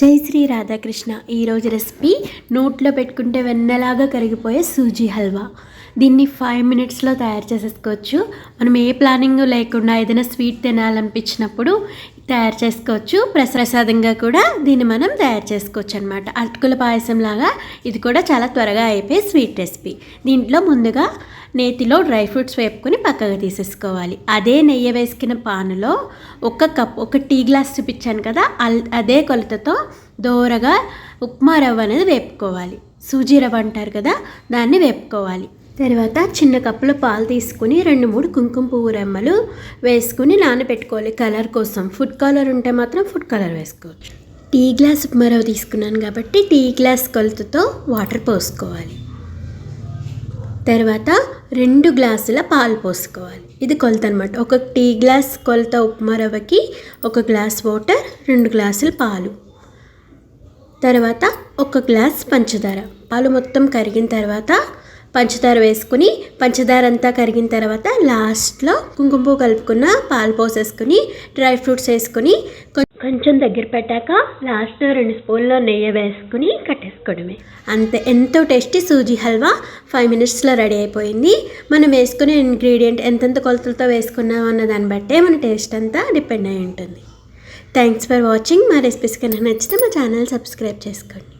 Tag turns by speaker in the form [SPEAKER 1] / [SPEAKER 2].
[SPEAKER 1] జై శ్రీ రాధాకృష్ణ. ఈరోజు రెసిపీ నోట్లో పెట్టుకుంటే వెన్నలాగా కరిగిపోయే సూజీ హల్వా. దీన్ని 5 మినిట్స్లో తయారు చేసేసుకోవచ్చు. మనం ఏ ప్లానింగ్ లేకుండా ఏదైనా స్వీట్ తినాలనిపించినప్పుడు తయారు చేసుకోవచ్చు. ప్రసాదంగా కూడా దీన్ని మనం తయారు చేసుకోవచ్చు అనమాట. అటుకుల పాయసం లాగా ఇది కూడా చాలా త్వరగా అయిపోయే స్వీట్ రెసిపీ. దీంట్లో ముందుగా నేతిలో డ్రై ఫ్రూట్స్ వేపుకొని పక్కగా తీసేసుకోవాలి. అదే నెయ్యి వేసుకున్న పానులో ఒక టీ గ్లాస్ చూపించాను కదా, అదే కొలతతో దోరగా ఉప్మా రవ్వ అనేది వేపుకోవాలి. సూజీ రవ్వ అంటారు కదా, దాన్ని వేపుకోవాలి. తర్వాత చిన్న కప్పులో పాలు తీసుకుని 2-3 కుంకుమ పువ్వు రెమ్మలు వేసుకుని నానబెట్టుకోవాలి. కలర్ కోసం ఫుడ్ కలర్ ఉంటే మాత్రం ఫుడ్ కలర్ వేసుకోవచ్చు. టీ గ్లాస్ ఉప్మా రవ్వ తీసుకున్నాను కాబట్టి టీ గ్లాస్ కొలతతో వాటర్ పోసుకోవాలి. తర్వాత 2 గ్లాసుల పాలు పోసుకోవాలి. ఇది కొలత అనమాట. ఒక టీ గ్లాస్ కొలత ఉప్మా రవ్వకి 1 గ్లాస్ వాటర్, 2 గ్లాసుల పాలు. తర్వాత 1 గ్లాస్ పంచదార. పాలు మొత్తం కరిగిన తర్వాత పంచదార వేసుకుని, పంచదార అంతా కరిగిన తర్వాత లాస్ట్లో కుంకుమ పువ్వు కలుపుకున్న పాలు పోసేసుకుని డ్రై ఫ్రూట్స్ వేసుకుని కొంచెం దగ్గర పెట్టాక లాస్ట్లో 2 స్పూన్ల నెయ్యి వేసుకుని కట్టేసుకోవడమే. అంతే. ఎంతో టేస్టీ సూజీ హల్వా 5 మినిట్స్లో రెడీ అయిపోయింది. మనం వేసుకునే ఇంగ్రీడియంట్ ఎంతెంత కొలతలతో వేసుకున్నాం అన్న దాన్ని బట్టే మన టేస్ట్ అంతా డిపెండ్ అయి ఉంటుంది. Thanks for watching. మా రెసిపీస్ కనుక నచ్చితే మా ఛానల్ సబ్స్క్రైబ్ చేసుకోండి.